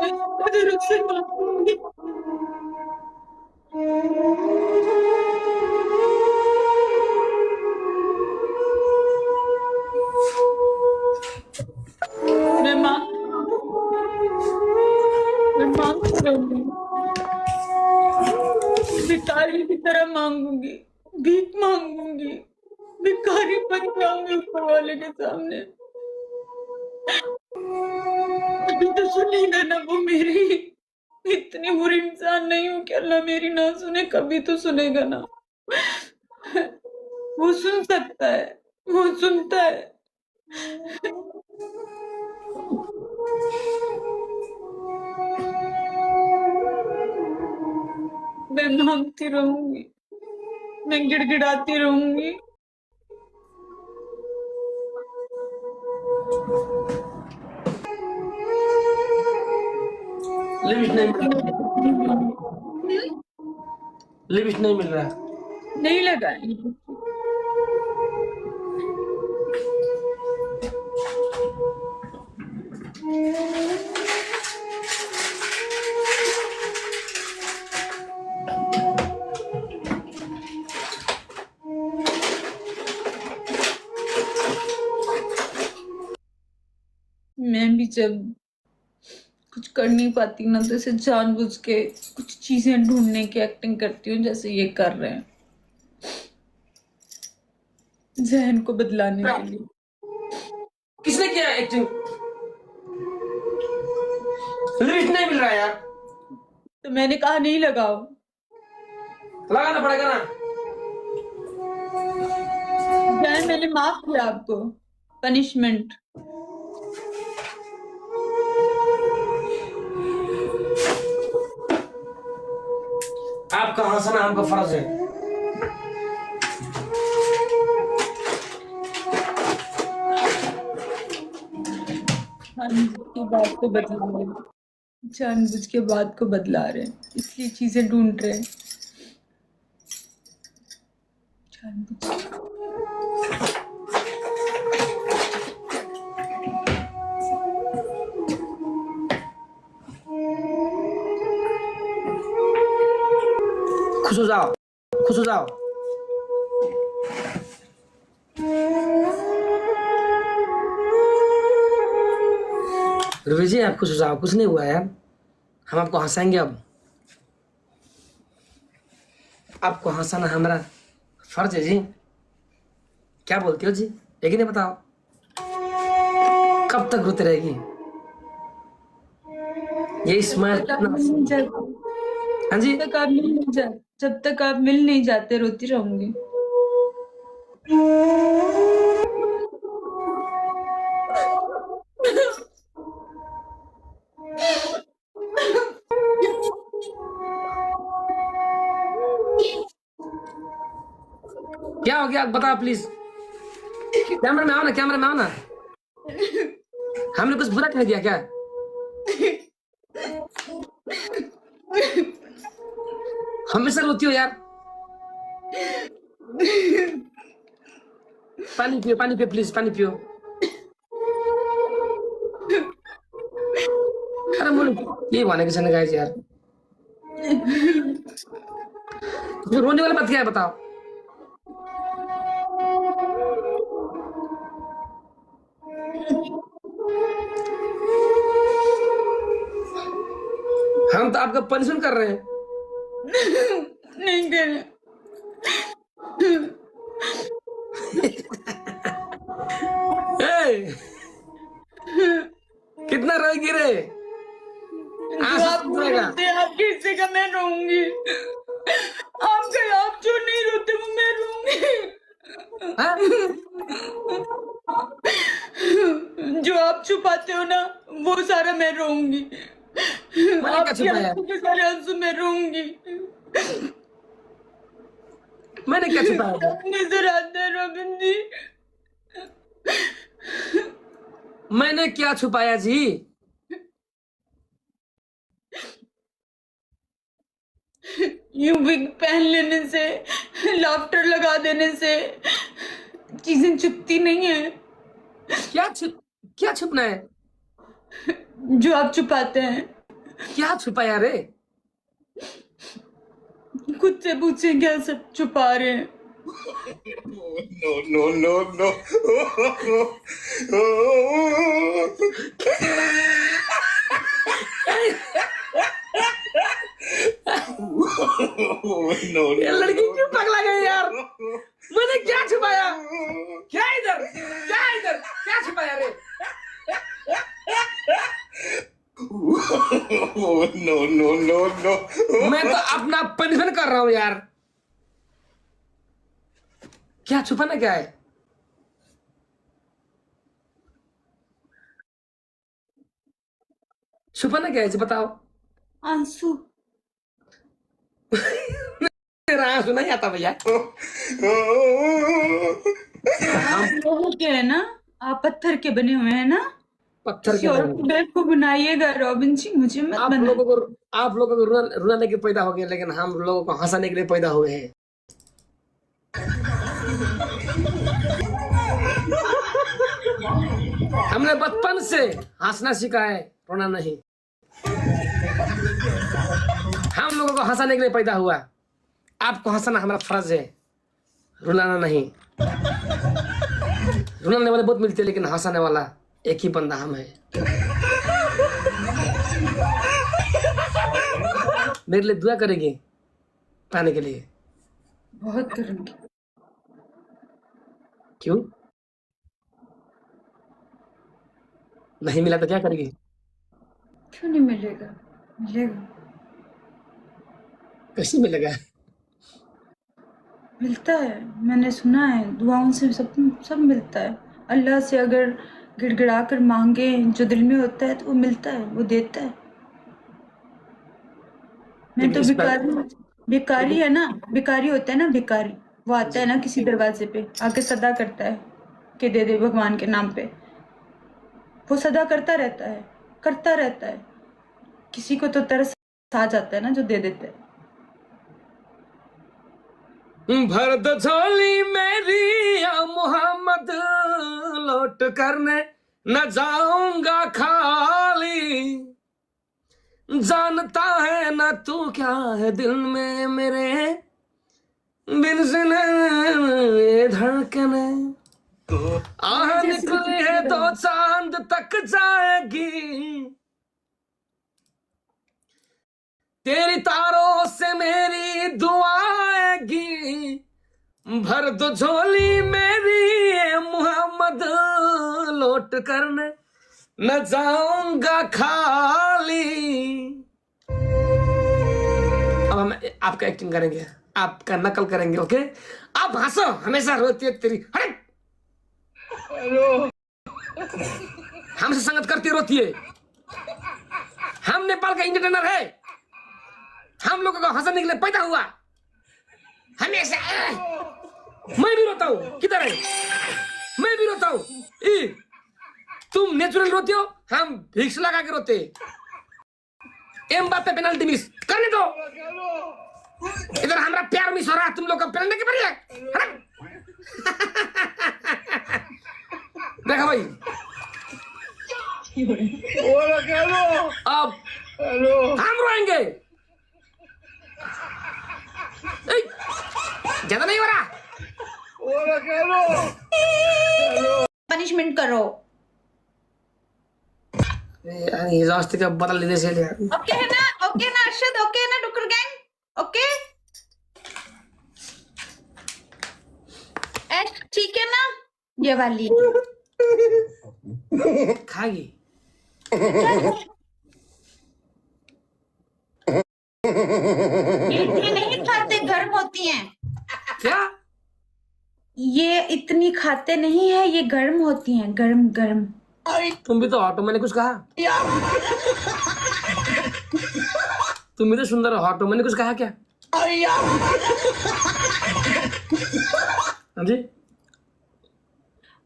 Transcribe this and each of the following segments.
मैं उससे मांगूंगी। मैं मांग मैं मांगती रहूंगी, भिखारी की तरह मांगूंगी, भीख मांगूंगी, भिखारी बन जाऊंगी ऊपर वाले के सामने। अभी तो सुनेगा ना वो मेरी। इतनी बुरी इंसान नहीं हूँ कि अल्लाह मेरी ना सुने, कभी तो सुनेगा ना। वो सुन सकता है, वो सुनता है। मैं मांगती रहूंगी, मैं गिड़गिड़ाती रहूंगी। लिमिट नहीं मिल रहा, लिमिट नहीं मिल रहा। नहीं लगाएंगे। मैं भी जब कुछ कर नहीं पाती ना तो इसे जानबूझ के कुछ चीजें ढूंढने की एक्टिंग करती हूँ, जैसे ये कर रहे हैं, जहन को बदलाने के लिए। किसने किया एक्टिंग? लिमिट नहीं मिल रहा यार। तो मैंने कहा नहीं लगाओ। लगाना पड़ेगा ना। जहन मैंने माफ किया आपको, पनिशमेंट। आपका हंसना हमका फर्ज है। जानबूझ के बात को बदला रहे हैं, जानबूझ के बात को बदला रहे हैं, इसलिए चीजें ढूंढ रहे हैं जानबूझ के। खुश हो जाओ, खुश हो जाओ। रवि जी आप खुश हो जाओ, कुछ नहीं हुआ यार। हम आपको हंसाएंगे अब। आपको हंसाना हमारा फर्ज है जी। क्या बोलती हो जी? एक ही नहीं बताओ, कब तक रोते रहेगी? ये स्माइल कितना। हाँ जी, जब तक आप मिल नहीं जाते रोती रहूंगी। क्या हो गया बताओ प्लीज। कैमरा में आओ ना, कैमरा में आओ ना। हमने कुछ बुरा कह दिया क्या? हमेशा रोती हो यार। पानी पियो, पानी पियो प्लीज, पानी पियो। अरे बोलो, ये भनेको छैन गाइज यार। रोने वाला बात क्या है बताओ? हम तो आपका पनिशमेंट कर रहे हैं। नहीं कर रहे। कितना रोएगी रे? जो आप रोते आप किसी का मैं रोऊंगी। आप कहीं आप जो नहीं रोते वो मैं रोऊंगी। जो आप छुपाते हो ना वो सारा मैं रोऊंगी। आपके आंसू के सारे आंसू मैं रोऊंगी। मैंने क्या छुपाया? नजर आता है रविंद्र जी। मैंने क्या छुपाया जी? यूं विग पहन लेने से, लाफ्टर लगा देने से चीजें छुपती नहीं है। क्या छुपना है? जो आप छुपाते हैं। क्या छुपाया रे? खुद से पूछे क्या सब छुपा रहे हैं? No. ये लड़की क्यों पगला गई यार? मैंने क्या छुपाया? क्या इधर? क्या छुपाया रे? No. मैं तो अपना पनिशमेंट कर रहा हूँ यार। क्या छुपाना क्या है? छुपाना क्या है जी बताओ? आंसू। मेरा आंसू नहीं आता भैया। आप लोगों के है ना, आप पत्थर के बने हुए हैं ना, पत्थर किसी के और नहीं। को बेवकूफ बनाइएगा रॉबिन जी, मुझे मत आप बनाइए। लोगों को रुलाने के पैदा हो गए, लेकिन हम लोगों को हंसाने के लिए पैदा हुए हैं। हमने बचपन से हंसना सीखा है, रोना नहीं। हम लोगों को हंसाने के लिए पैदा हुआ। आपको हंसाना हमारा फर्ज है, रुलाना नहीं। रुलाने वाले बहुत मिलते हैं, लेकिन हंसाने वाला एक ही बंदा हम है। मेरे लिए दुआ करेंगे पाने के लिए? बहुत करूंगी। क्यों? नहीं मिला तो क्या करेगी? क्यों नहीं मिलेगा? मिलेगा, कैसे मिलेगा? मिलता है। मैंने सुना है दुआओं से सब मिलता है। अल्लाह से अगर गिड़गिड़ा कर मांगे जो दिल में होता है तो वो मिलता है, वो देता है। मैं तो भिकारी है ना, भिकारी होता है ना, भिकारी, वो आता है ना किसी दरवाजे पे आके सदा करता है कि दे दे भगवान के नाम पे। वो सदा करता रहता है। किसी को तो तरस आ जाता है ना जो दे देता है। भर दो झोली मेरी या मोहम्मद, लौट करने न जाऊंगा खाली। जानता है ना तू क्या है दिल में मेरे, बिन सुने धड़कने। आह निकली है तो चांद तक जाएगी, तेरी तारों से मेरी दुआ आएगी। भर दो झोली मेरी मोहम्मद, लौट करने न जाऊंगा खाली। अब हम आपका एक्टिंग करेंगे, आपका नकल करेंगे, ओके? आप हंसो, हमेशा रोती है तेरी। अरे हमसे संगत करती रोती है। हम नेपाल का इंटरटेनर है, हम लोगों को हंसने के लिए पैदा हुआ हमेशा। मैं भी रोता हूँ, किधर है? मैं भी रोता हूँ। तुम नेचुरल रोते हो, हम भिक्स लगा के रोते। एम्बाप्पे पेनल्टी मिस करने दो। इधर हमारा प्यार मिस हो रहा है, तुम लोग का पेनल्टी के बढ़िया। देखा भाई, अब हम रोएंगे। ज्यादा नहीं हो रहा, पनिशमेंट करो। एग्जॉस्ट का बदल लेने से लिया। ओके है ना, ओके ना अर्शद, ओके है ना डुकर गैंग, ओके ठीक है ना? ये वाली खाएगी। ये नहीं खाते, गर्म होती हैं। क्या? ये इतनी खाते नहीं है, ये गर्म होती हैं, गर्म गर्म। तुम भी तो हॉट हो, मैंने कुछ कहा? तुम भी तो सुंदर हो, हॉट हो, मैंने कुछ कहा क्या? हाँ जी,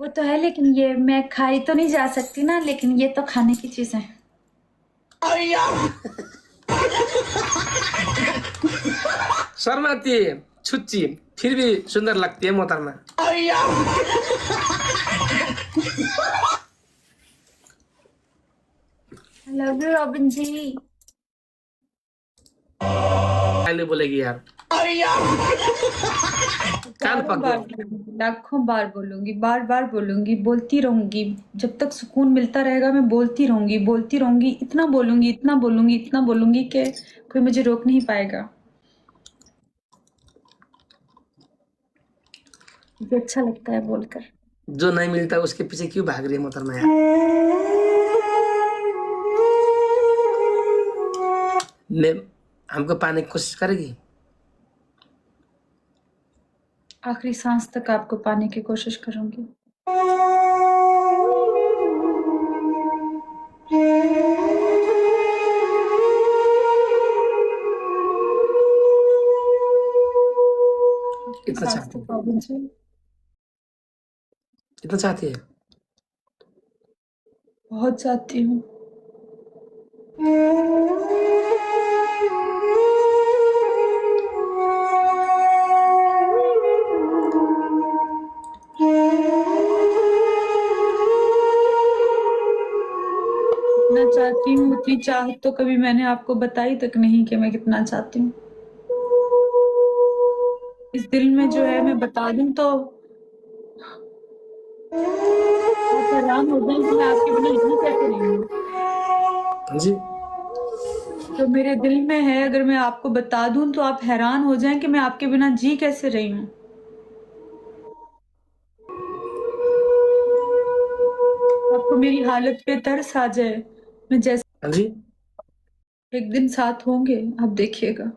वो तो है, लेकिन ये मैं खाई तो नहीं जा सकती ना, लेकिन ये तो खाने की चीज है। शर्म आती है, छुच्ची, फिर भी सुंदर लगती है मोहतरमा। लव यू रॉबिन जी। पहले बोलेगी यार, कान पक गया। लाखों बार बोलूंगी, बार बार बोलूंगी, बोलती रहूंगी। जब तक सुकून मिलता रहेगा मैं बोलती रहूंगी, बोलती रहूंगी। इतना बोलूंगी, इतना बोलूंगी, इतना बोलूंगी कि कोई मुझे रोक नहीं पाएगा। मुझे अच्छा लगता है बोलकर। जो नहीं मिलता उसके पीछे क्यों भाग रही है मोहतरमा यार? हमको पाने की कोशिश करेगी? आखिरी सांस तक आपको पाने की कोशिश करूंगी। इतना सांस चाहती तक है, मुझे इतना चाहती है। बहुत चाहती हूँ। इतना चाहती हूँ, इतनी चाहत तो कभी मैंने आपको बताई तक नहीं कि मैं कितना चाहती हूँ। इस दिल में जो है मैं बता दूं तो आप हैरान हो जाएं कि मैं आपके बिना जी कैसे रही हूँ। जी, जो मेरे दिल में है अगर मैं आपको बता दूं तो आप हैरान हो जाएं कि मैं आपके बिना जी कैसे रही हूँ। आपको मेरी हालत पे तरस आ जाए, मैं जैसे हाँ जी। एक दिन साथ होंगे, आप देखिएगा।